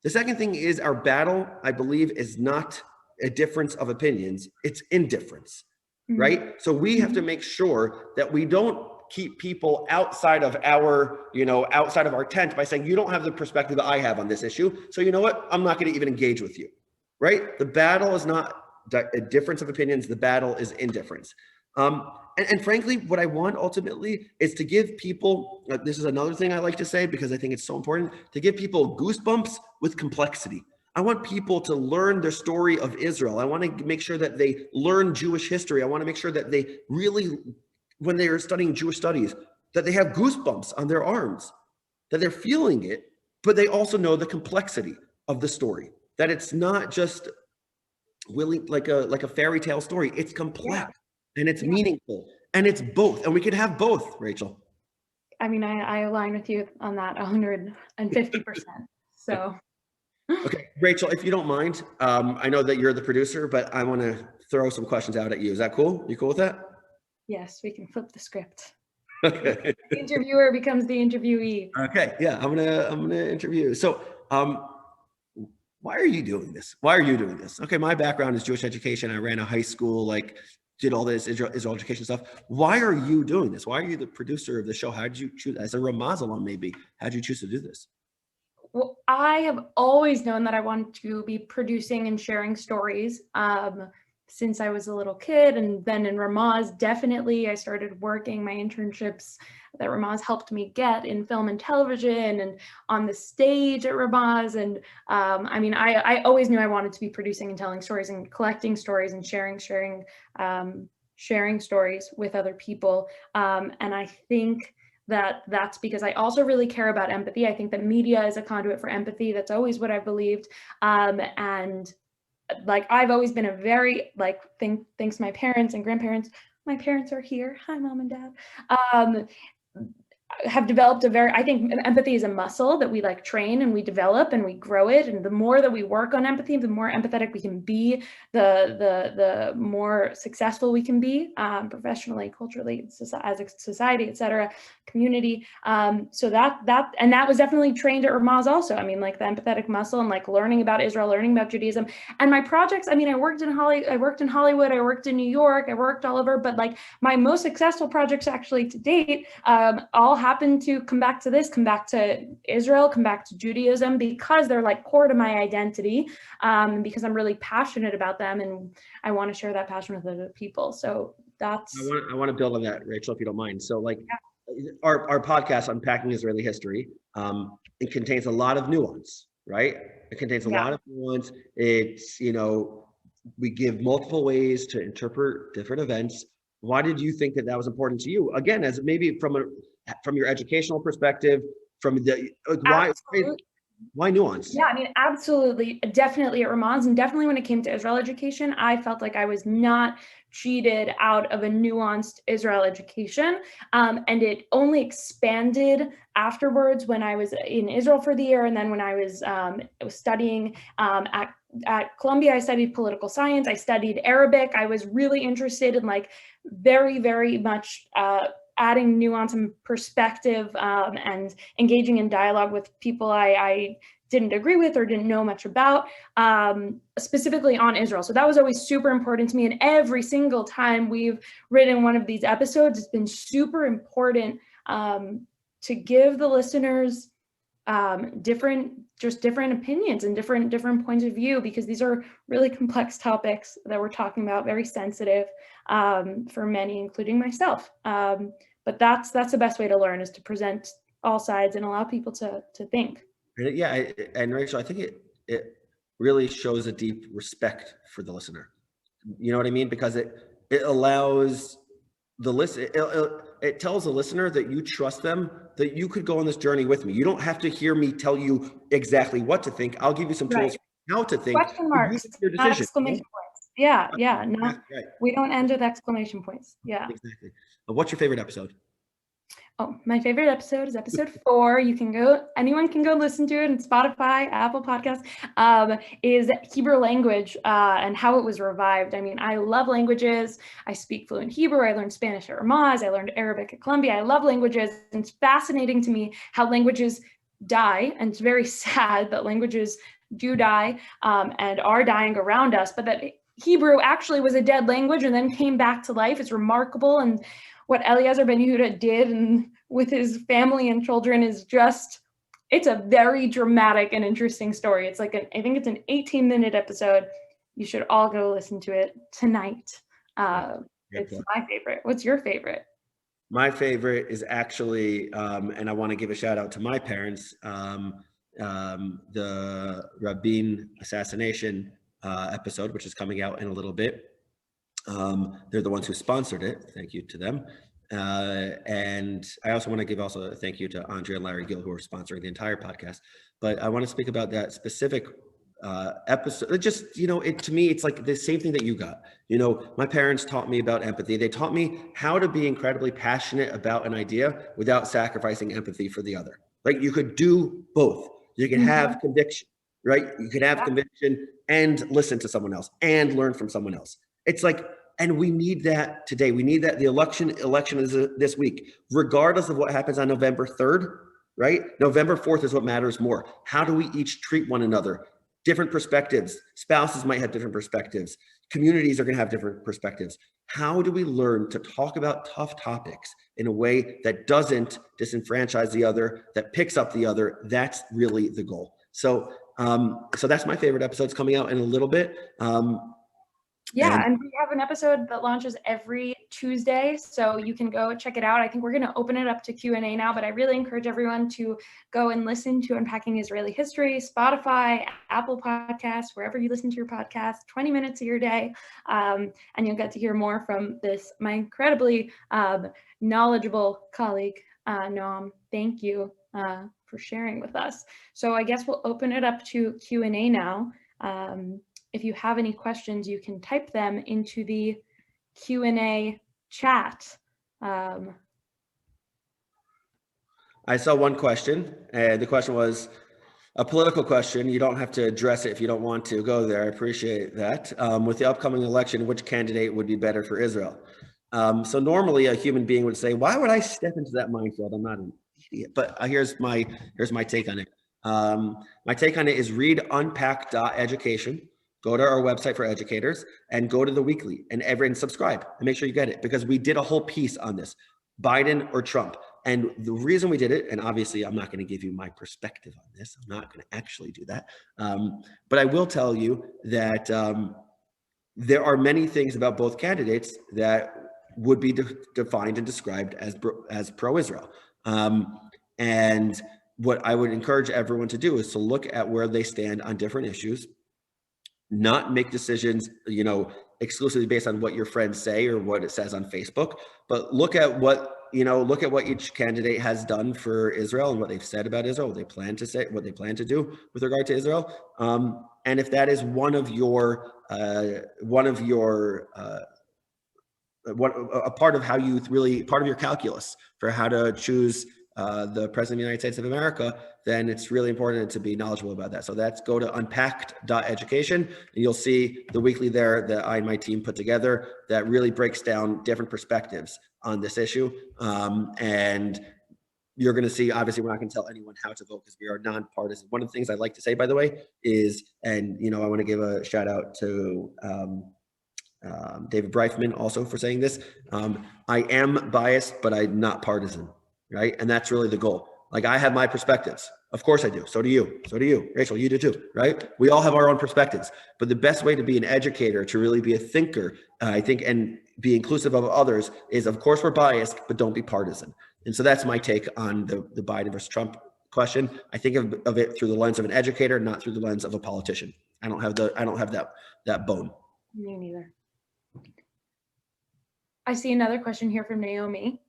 The second thing is, our battle, I believe, is not a difference of opinions, it's indifference. Right? So we have to make sure that we don't keep people outside of our tent by saying, you don't have the perspective that I have on this issue. So you know what? I'm not going to even engage with you. Right? The battle is not a difference of opinions. The battle is indifference. And frankly, what I want ultimately is to give people, this is another thing I like to say because I think it's so important, to give people goosebumps with complexity. I want people to learn the story of Israel. I want to make sure that they learn Jewish history. I want to make sure that they really, when they are studying Jewish studies, that they have goosebumps on their arms, that they're feeling it, but they also know the complexity of the story, that it's not just like a fairy tale story. It's complex and it's meaningful and it's both. And we can have both, Rachel. I mean, I align with you on that 150%. So. Okay, Rachel, if you don't mind, I know that you're the producer, but I want to throw some questions out at you. Is that cool? You cool with that? Yes, we can flip the script. Okay. The interviewer becomes the interviewee. Okay, yeah, I'm gonna interview. So, why are you doing this? Why are you doing this? Okay, my background is Jewish education. I ran a high school, did all this Israel education stuff. Why are you doing this? Why are you the producer of the show? How did you choose, as a Ramaz alum maybe, how did you choose to do this? Well, I have always known that I wanted to be producing and sharing stories since I was a little kid. And then in Ramaz, definitely, I started working my internships that Ramaz helped me get in film and television and on the stage at Ramaz. And I mean, I always knew I wanted to be producing and telling stories and collecting stories and sharing stories with other people. And I think that's because I also really care about empathy. I think that media is a conduit for empathy. That's always what I believed. And like, I've always been a very, like, thanks to my parents and grandparents. My parents are here. Hi, Mom and Dad. Have developed I think empathy is a muscle that we like train and we develop and we grow it. And the more that we work on empathy, the more empathetic we can be, the more successful we can be professionally, culturally, as a society, etc., community. So that was definitely trained at Ramaz also. I mean, like the empathetic muscle and like learning about Israel, learning about Judaism. And my projects, I mean, I worked in Hollywood, I worked in New York, I worked all over, but like my most successful projects actually to date all happen to come back to Israel, come back to Judaism, because they're like core to my identity, because I'm really passionate about them and I want to share that passion with other people. So that's. I want to build on that, Rachel, if you don't mind. So like our podcast, Unpacking Israeli History, it contains a lot of nuance, right? It contains a lot of nuance. It's, we give multiple ways to interpret different events. Why did you think that was important to you? Again, as maybe from your educational perspective, from the why nuance? Yeah, I mean, absolutely, definitely at Ramaz, and definitely when it came to Israel education, I felt like I was not cheated out of a nuanced Israel education, and it only expanded afterwards when I was in Israel for the year, and then when I was studying at Columbia, I studied political science. I studied Arabic. I was really interested in like very, very much adding nuance and perspective and engaging in dialogue with people I didn't agree with or didn't know much about, specifically on Israel. So that was always super important to me. And every single time we've written one of these episodes, it's been super important to give the listeners different opinions and different points of view, because these are really complex topics that we're talking about, very sensitive for many, including myself. But that's the best way to learn, is to present all sides and allow people to think. Yeah, and Rachel, I think it really shows a deep respect for the listener. You know what I mean? Because it allows the it tells the listener that you trust them, that you could go on this journey with me. You don't have to hear me tell you exactly what to think. I'll give you some tools how to think. Question marks, your not decision. exclamation points. Yeah. We don't end with exclamation points. Yeah. Exactly. What's your favorite episode? Oh, my favorite episode is episode 4. Anyone can go listen to it in Spotify, Apple Podcasts, is Hebrew language and how it was revived. I mean, I love languages. I speak fluent Hebrew. I learned Spanish at Ramaz. I learned Arabic at Columbia. I love languages. And it's fascinating to me how languages die. And it's very sad that languages do die and are dying around us, but that Hebrew actually was a dead language and then came back to life. It's remarkable. And what Eliezer Ben Yehuda did and with his family and children is it's a very dramatic and interesting story. It's like I think it's an 18-minute episode. You should all go listen to it tonight. It's my favorite. What's your favorite? My favorite is actually, and I want to give a shout out to my parents, the Rabin assassination episode, which is coming out in a little bit. They're the ones who sponsored it. Thank you to them. And I also want to give a thank you to Andrea and Larry Gill, who are sponsoring the entire podcast. But I want to speak about that specific episode. It just, to me, it's like the same thing that you got. My parents taught me about empathy. They taught me how to be incredibly passionate about an idea without sacrificing empathy for the other. Like, you could do both. You can have conviction, right? You can have conviction and listen to someone else and learn from someone else. It's like, and we need that today. We need that. The election is this week, regardless of what happens on November 3rd, right? November 4th is what matters more. How do we each treat one another? Different perspectives. Spouses might have different perspectives. Communities are going to have different perspectives. How do we learn to talk about tough topics in a way that doesn't disenfranchise the other, that picks up the other? That's really the goal. So, so that's my favorite episodes coming out in a little bit. Yeah, and we have an episode that launches every Tuesday, so you can go check it out. I think we're going to open it up to Q&A now, but I really encourage everyone to go and listen to Unpacking Israeli History, Spotify, Apple Podcasts, wherever you listen to your podcast, 20 minutes of your day, and you'll get to hear more from my incredibly knowledgeable colleague, Noam. Thank you for sharing with us. So I guess we'll open it up to Q&A now. If you have any questions, you can type them into the Q&A chat. I saw one question, and the question was a political question. You don't have to address it if you don't want to go there. I appreciate that. With the upcoming election, which candidate would be better for Israel? So normally a human being would say, why would I step into that minefield? I'm not an idiot. But here's my take on it. My take on it is read unpack.education. Go to our website for educators and go to the weekly and subscribe and make sure you get it, because we did a whole piece on this, Biden or Trump. And the reason we did it, and obviously I'm not going to give you my perspective on this, I'm not going to actually do that. But I will tell you that there are many things about both candidates that would be defined and described as pro-Israel. And what I would encourage everyone to do is to look at where they stand on different issues, not make decisions, exclusively based on what your friends say or what it says on Facebook, but look at what each candidate has done for Israel and what they've said about Israel, what they plan to say, what they plan to do with regard to Israel. And if that is a part of your calculus for how to choose the President of the United States of America, then it's really important to be knowledgeable about that. So go to unpacked.education, and you'll see the weekly there that I and my team put together that really breaks down different perspectives on this issue. And you're going to see, obviously, we're not going to tell anyone how to vote because we are nonpartisan. One of the things I like to say, by the way, is, and I want to give a shout out to David Breifman also for saying this. I am biased, but I'm not partisan. Right. And that's really the goal. Like, I have my perspectives. Of course I do. So do you. So do you. Rachel, you do too. Right. We all have our own perspectives. But the best way to be an educator, to really be a thinker, I think, and be inclusive of others is, of course, we're biased, but don't be partisan. And so that's my take on the Biden versus Trump question. I think of it through the lens of an educator, not through the lens of a politician. I don't have that bone. Me neither. I see another question here from Naomi.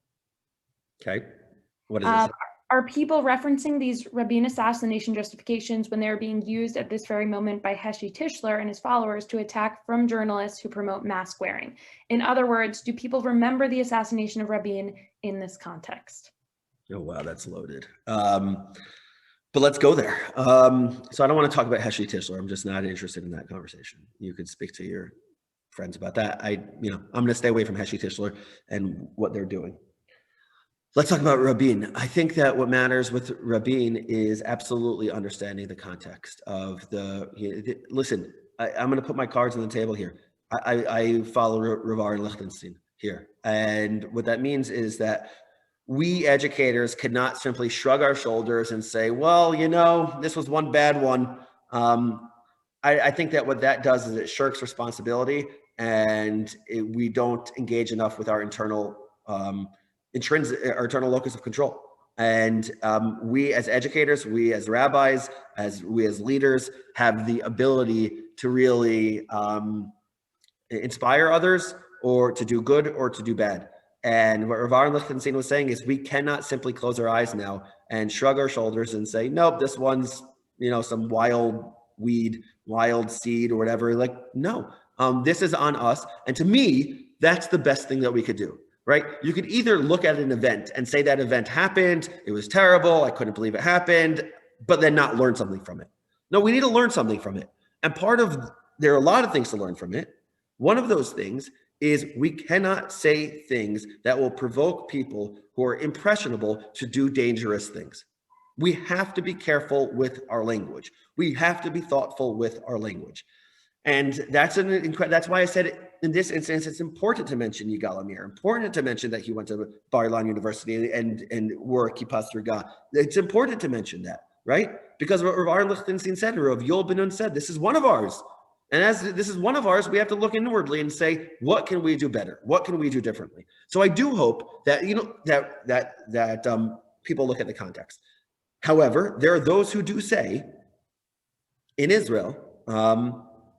Okay. What is this? Are people referencing these Rabin assassination justifications when they're being used at this very moment by Heshi Tischler and his followers to attack from journalists who promote mask wearing? In other words, do people remember the assassination of Rabin in this context? Oh, wow, that's loaded. But let's go there. So I don't want to talk about Heshi Tischler. I'm just not interested in that conversation. You could speak to your friends about that. I'm going to stay away from Heshi Tischler and what they're doing. Let's talk about Rabin. I think that what matters with Rabin is absolutely understanding the context of listen, I'm going to put my cards on the table here. I follow Ravar and Lichtenstein here. And what that means is that we educators cannot simply shrug our shoulders and say, well, this was one bad one. I think that what that does is it shirks responsibility, and we don't engage enough with our internal locus of control. And we as educators, we as rabbis, we as leaders have the ability to really inspire others, or to do good or to do bad. And what Ravar Lichtenstein was saying is we cannot simply close our eyes now and shrug our shoulders and say, nope, this one's, some wild weed, wild seed or whatever. Like, no, this is on us. And to me, that's the best thing that we could do. Right? You could either look at an event and say that event happened, it was terrible, I couldn't believe it happened, but then not learn something from it. No, we need to learn something from it. And there are a lot of things to learn from it. One of those things is we cannot say things that will provoke people who are impressionable to do dangerous things. We have to be careful with our language. We have to be thoughtful with our language. And that's why I said in this instance, it's important to mention Yigal Amir, important to mention that he went to Bar Ilan University and wore Kippah Sruga. It's important to mention that, right? Because what Rav Lichtenstein said, Rav Yol Ben-Nun said, this is one of ours. And as this is one of ours, we have to look inwardly and say, what can we do better? What can we do differently? So I do hope that, people look at the context. However, there are those who do say in Israel,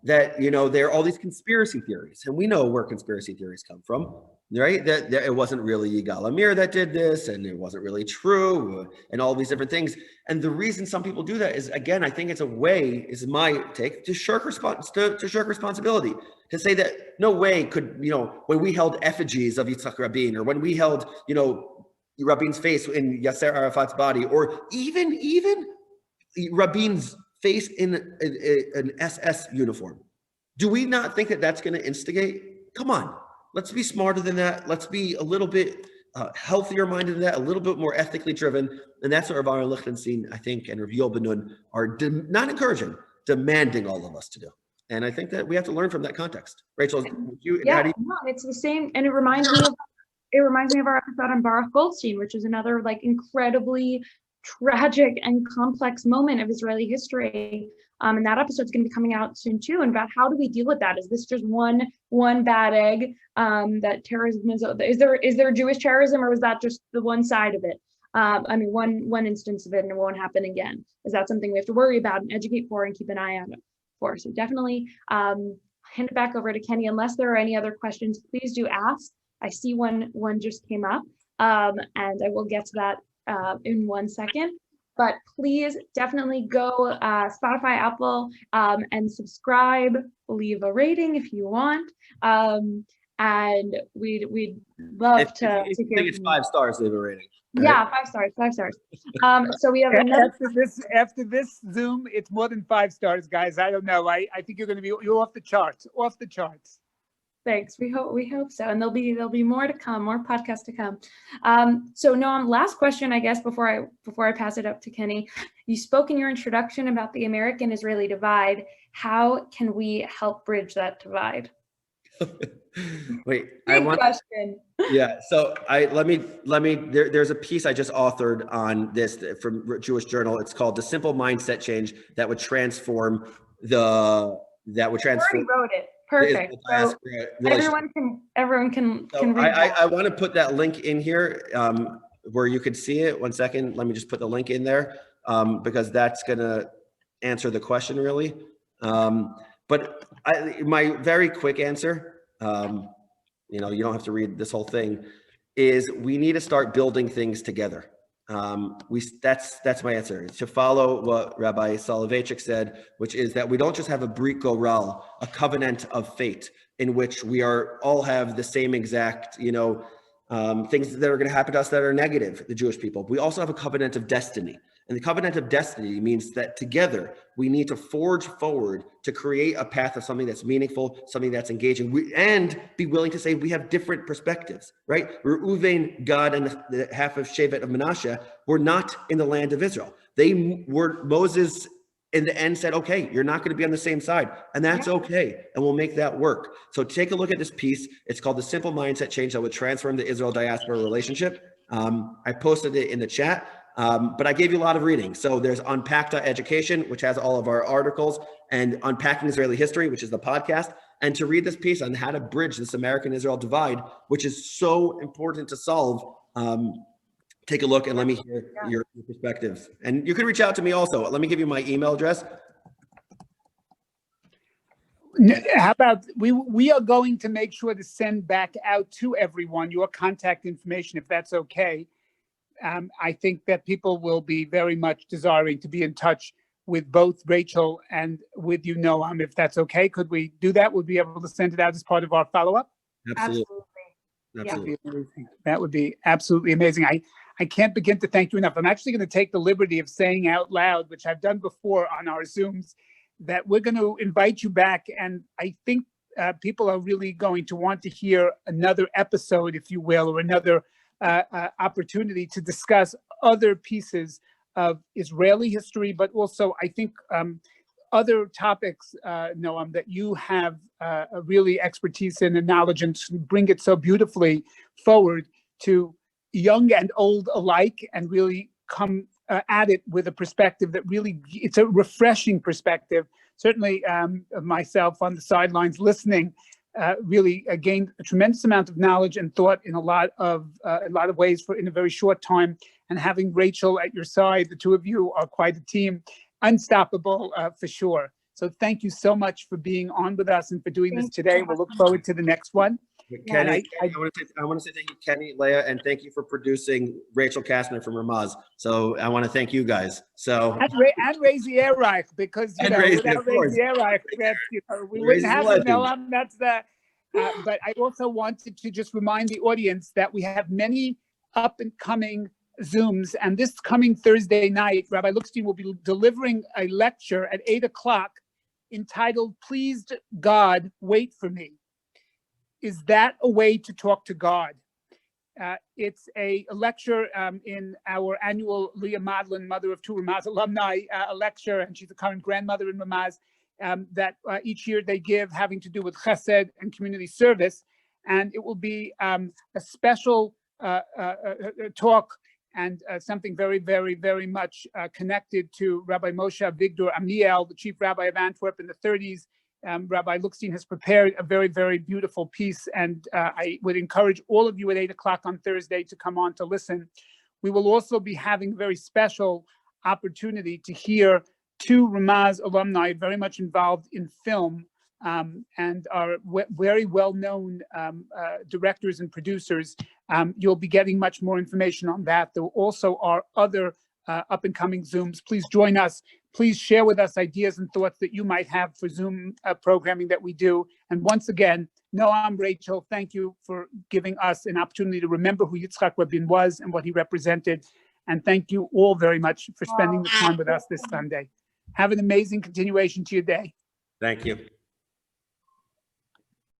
that, there are all these conspiracy theories, and we know where conspiracy theories come from, right? That it wasn't really Yigal Amir that did this, and it wasn't really true, and all these different things. And the reason some people do that is, again, I think it's a way, is my take, to shirk responsibility, to say that no way could, when we held effigies of Yitzhak Rabin, or when we held, Rabin's face in Yasser Arafat's body, or even Rabin's face in an SS uniform. Do we not think that that's going to instigate? Come on, let's be smarter than that. Let's be a little bit healthier minded than that, a little bit more ethically driven. And that's what Rav Lichtenstein, I think, and Rav Yol Ben-Nun are not encouraging, demanding all of us to do. And I think that we have to learn from that context. Rachel, it's the same. And it reminds me of our episode on Baruch Goldstein, which is another incredibly tragic and complex moment of Israeli history. And that episode is going to be coming out soon too. And about how do we deal with that? Is this just one bad egg? That terrorism is there Jewish terrorism, or was that just the one side of it? One instance of it, and it won't happen again. Is that something we have to worry about and educate for and keep an eye on for? So definitely hand it back over to Kenny. Unless there are any other questions, please do ask. I see one just came up, and I will get to that in 1 second, but please definitely go Spotify, Apple, and subscribe, leave a rating if you want, and we'd love to if you think it's 5 stars, leave a rating. Right? Yeah, 5 stars. So we have another. After this Zoom, it's more than 5 stars, guys. I don't know. I think you're off the charts. Thanks. We hope so, and there'll be more to come, more podcasts to come. So Noam, last question, I guess, before I pass it up to Kenny. You spoke in your introduction about the American-Israeli divide. How can we help bridge that divide? Wait, question. Yeah. So there's a piece I just authored on this from Jewish Journal. It's called "The Simple Mindset Change That Would Transform I already wrote it. Perfect. So everyone can read that. I want to put that link in here where you could see it. 1 second. Let me just put the link in there because that's going to answer the question really. But my very quick answer, you don't have to read this whole thing, is we need to start building things together. That's my answer. To follow what Rabbi Soloveitchik said, which is that we don't just have a brit goral, a covenant of fate, in which we all have the same exact, things that are going to happen to us that are negative, the Jewish people. We also have a covenant of destiny. And the covenant of destiny means that together we need to forge forward to create a path of something that's meaningful, something that's engaging, and be willing to say we have different perspectives, right? Reuven, Gad, and the half of Shevet of Menashe were not in the land of Israel. Moses in the end said, okay, you're not going to be on the same side, and that's okay, and we'll make that work. So take a look at this piece. It's called The Simple Mindset Change That Would Transform the Israel-Diaspora Relationship. I posted it in the chat. But I gave you a lot of reading. So there's Unpack.education, which has all of our articles, and Unpacking Israeli History, which is the podcast. And to read this piece on how to bridge this American-Israel divide, which is so important to solve, take a look and let me hear your perspectives. And you can reach out to me also. Let me give you my email address. How about we are going to make sure to send back out to everyone your contact information, if that's okay. I think that people will be very much desiring to be in touch with both Rachel and with you, Noam, if that's okay. Could we do that? Would we be able to send it out as part of our follow-up? Absolutely. That would be absolutely amazing. I can't begin to thank you enough. I'm actually going to take the liberty of saying out loud, which I've done before on our Zooms, that we're going to invite you back. And I think people are really going to want to hear another episode, if you will, or another opportunity to discuss other pieces of Israeli history, but also I think other topics, Noam, that you have a really expertise in and knowledge, and bring it so beautifully forward to young and old alike, and really come at it with a perspective that really, it's a refreshing perspective. Certainly myself on the sidelines listening, really gained a tremendous amount of knowledge and thought in a lot of ways in a very short time. And having Rachel at your side, the two of you are quite a team, unstoppable for sure. So thank you so much for being on with us and for doing this today. We'll look forward to the next one. Kenny, I want to say thank you, Kenny, Leah, and thank you for producing Rachel Kastner from Ramaz. So I want to thank you guys. So and Raizie Erreich, because without Raizie Erreich, we wouldn't have the Noam. That's the. But I also wanted to just remind the audience that we have many up and coming Zooms, and this coming Thursday night, Rabbi Lookstein will be delivering a lecture at 8 o'clock entitled "Pleased God, Wait for Me." Is that a way to talk to God? It's a lecture in our annual Leah Modlin, mother of two Ramaz alumni, a lecture, and she's a current grandmother in Ramaz, that each year they give, having to do with chesed and community service. And it will be a special talk, and something very, very, very much connected to Rabbi Moshe Avigdor Amiel, the chief rabbi of Antwerp in the 30s. Rabbi Lookstein has prepared a very, very beautiful piece, and I would encourage all of you at 8 o'clock on Thursday to come on to listen. We will also be having a very special opportunity to hear two Ramaz alumni very much involved in film, and are very well-known directors and producers. You'll be getting much more information on that. There also are other up-and-coming Zooms. Please join us. Please share with us ideas and thoughts that you might have for Zoom programming that we do. And once again, Noam, Rachel, thank you for giving us an opportunity to remember who Yitzhak Rabin was and what he represented. And thank you all very much for spending the time with us this Sunday. Have an amazing continuation to your day. thank you.